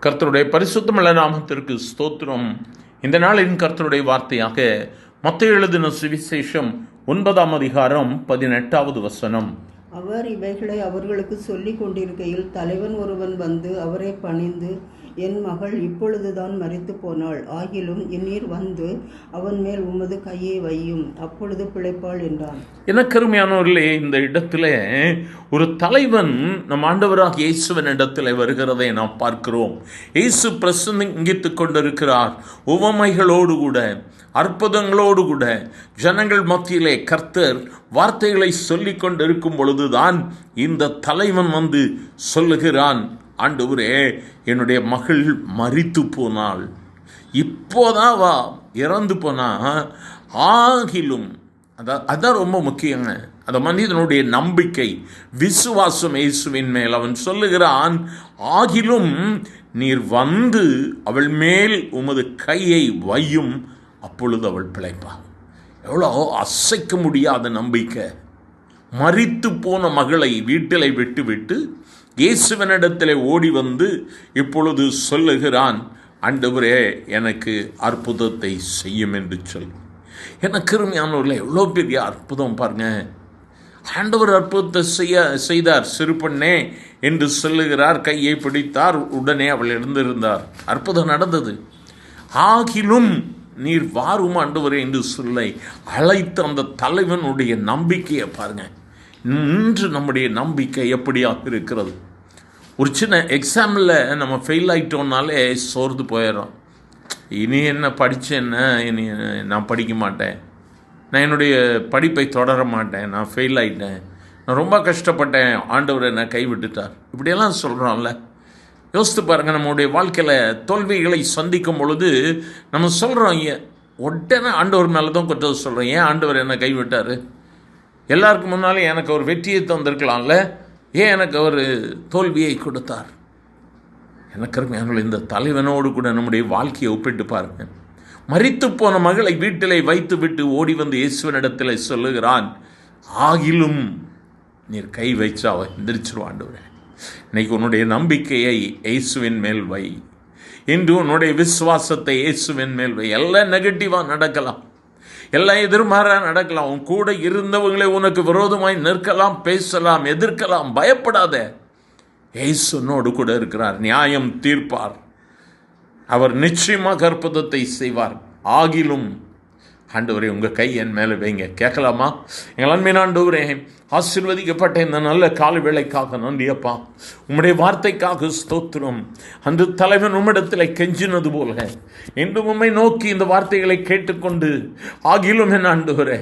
கர்த்தருடைய பரிசுத்தமுள்ள நாமத்திற்கு ஸ்தோத்திரம். இந்த நாளின் கர்த்தருடைய வார்த்தையாக மத்தேயு எழுதின சுவிசேஷம் 9ஆம் அதிகாரம் 18வது வசனம். அவர் இவைகளை அவர்களுக்கு சொல்லிக் கொண்டிருக்கையில் தலைவன் ஒருவன் வந்து அவரை பணிந்து, என் மகள் இப்பொழுதுதான் மரித்து போனாள். ஆகிலும் இந்நீர் வந்து அவன் மேல் உமது கையை வையும், அப்பொழுது பிழைப்பாள் என்றான். எனக்கு அருமையானவர்களே, இந்த இடத்துல ஒரு தலைவன் நம் ஆண்டவராக இயேசுவின் இடத்துல வருகிறதை நாம் பார்க்கிறோம். இயேசு பிரசங்கித்துக் கொண்டிருக்கிறார். உவமைகளோடு கூட, அற்புதங்களோடு கூட ஜனங்கள் மத்தியிலே கர்த்தர் வார்த்தைகளை சொல்லிக் கொண்டிருக்கும் பொழுதுதான் இந்த தலைவன் வந்து சொல்லுகிறான், ஆண்டவரே, என்னுடைய மகள் மரித்து போனாள், இப்போதான் வா, இறந்து போனா. ஆகிலும் அதான் ரொம்ப முக்கியங்க. அந்த மனிதனுடைய நம்பிக்கை, விசுவாசம் இயேசுவின் மேல். அவன் சொல்லுகிறான், ஆகிலும் நீர் வந்து அவள் மேல் உமது கையை வையும், அப்பொழுது அவள் பிழைப்பாள். எவ்வளோ அசைக்க முடியாத நம்பிக்கை. மரித்து போன மகளை வீட்டிலை விட்டு இயேசுவனிடத்தில் ஓடி வந்து இப்பொழுது சொல்லுகிறான், ஆண்டவரே, எனக்கு அற்புதத்தை செய்யும் என்று சொல்லி. எனக்கு அருமையானவர்களே, எவ்வளோ பெரிய அற்புதம் பாருங்க. ஆண்டவர் அற்புதத்தை செய்தார். சிறு பெண்ணே என்று சொல்லுகிறார். கையை பிடித்தார், உடனே அவள் எழுந்திருந்தார். அற்புதம் நடந்தது. ஆகிலும் நீர் வாரும் ஆண்டவரே என்று சொல்லை அழைத்த அந்த தலைவனுடைய நம்பிக்கையை பாருங்க. இன்று நம்முடைய நம்பிக்கை எப்படியாக இருக்கிறது? ஒரு சின்ன எக்ஸாமில் நம்ம ஃபெயில் ஆகிட்டோம்னாலே சோர்ந்து போயிடும். இனி என்ன படித்தேன்னா, இனி நான் படிக்க மாட்டேன், நான் என்னுடைய படிப்பை தொடர மாட்டேன், நான் ஃபெயில் ஆகிட்டேன், நான் ரொம்ப கஷ்டப்பட்டேன், ஆண்டவர் என்னை கைவிட்டுட்டார், இப்படியெல்லாம் சொல்கிறோம்ல. யோசித்து பாருங்கள், நம்முடைய வாழ்க்கையில் தோல்விகளை சந்திக்கும் பொழுது நம்ம சொல்கிறோம், உடனே ஆண்டவர் மேலே தான் குற்றம் சொல்கிறோம். ஏன் ஆண்டவர் என்னை கைவிட்டார்? எல்லாருக்கும் முன்னாலே எனக்கு ஒரு வெற்றியை தந்திருக்கலாம்ல, ஏன் எனக்கு ஒரு தோல்வியை கொடுத்தார்? எனக்கு இந்த தலைவனோடு கூட நம்முடைய வாழ்க்கையை ஒப்பிட்டு பாருங்கள். மரித்து போன மகளை வீட்டிலே வைத்து விட்டு ஓடி வந்து இயேசுவனிடத்தில் சொல்லுகிறான், ஆகிலும் நீர் கை வைச்சா அவ எந்திரிச்சிருவாண்டவரே. இன்னைக்கு உன்னுடைய நம்பிக்கையை இயேசுவின் மேல் வை. இன்று உன்னுடைய விசுவாசத்தை இயேசுவின் மேல் வை. எல்லாம் நெகட்டிவாக நடக்கலாம், எல்லாம் எதிர்மாறாக நடக்கலாம். உன் கூட இருந்தவங்களே உனக்கு விரோதமாய் நிற்கலாம், பேசலாம், எதிர்க்கலாம். பயப்படாத, இயேசு உன்னோடு கூட இருக்கிறார். நியாயம் தீர்ப்பார். அவர் நிச்சயமாக அற்புதத்தை செய்வார். ஆகிலும் ஆண்டவரே, உங்கள் கை என் மேலே வைங்க. கேட்கலாமா? எங்கள் அன்பின் ஆண்டவரே, ஆசீர்வதிக்கப்பட்ட இந்த நல்ல கால வேளைக்காக நன்றியப்பா. உம்முடைய வார்த்தைக்காக ஸ்தோத்திரம். அந்த தலைவன் உம்மிடத்தில் கெஞ்சினது போல என்று உம்மை நோக்கி இந்த வார்த்தைகளை கேட்டுக்கொண்டு, ஆகிலும் என் ஆண்டவரே,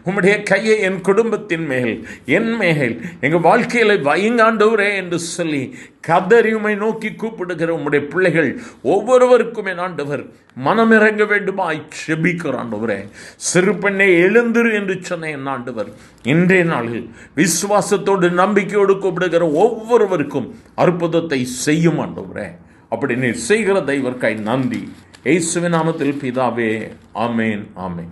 உம்முடைய கையை என் குடும்பத்தின் மேல், என் மேல், எங்கள் வாழ்க்கையில வையுங்க ஆண்டவரே என்று சொல்லி கதறி உம்மை நோக்கி கூப்பிடுகிற உம்முடைய பிள்ளைகள் ஒவ்வொருவருக்கும் என் ஆண்டவர் மனமிறங்க வேண்டுமாய் செபிக்கிறான். ஆண்டவரே, சிறு பெண்ணை எழுந்திரு என்று சொன்ன என் ஆண்டவர் இன்றைய நாளில் விசுவாசத்தோடு நம்பிக்கையோடு கூப்பிடுகிற ஒவ்வொருவருக்கும் அற்புதத்தை செய்யும் ஆண்டவரே. அப்படி நீர் செய்கிற தெய்வர்க்காய் நன்றி. இயேசுவின் நாமத்தில் பிதாவே, ஆமேன், ஆமேன்.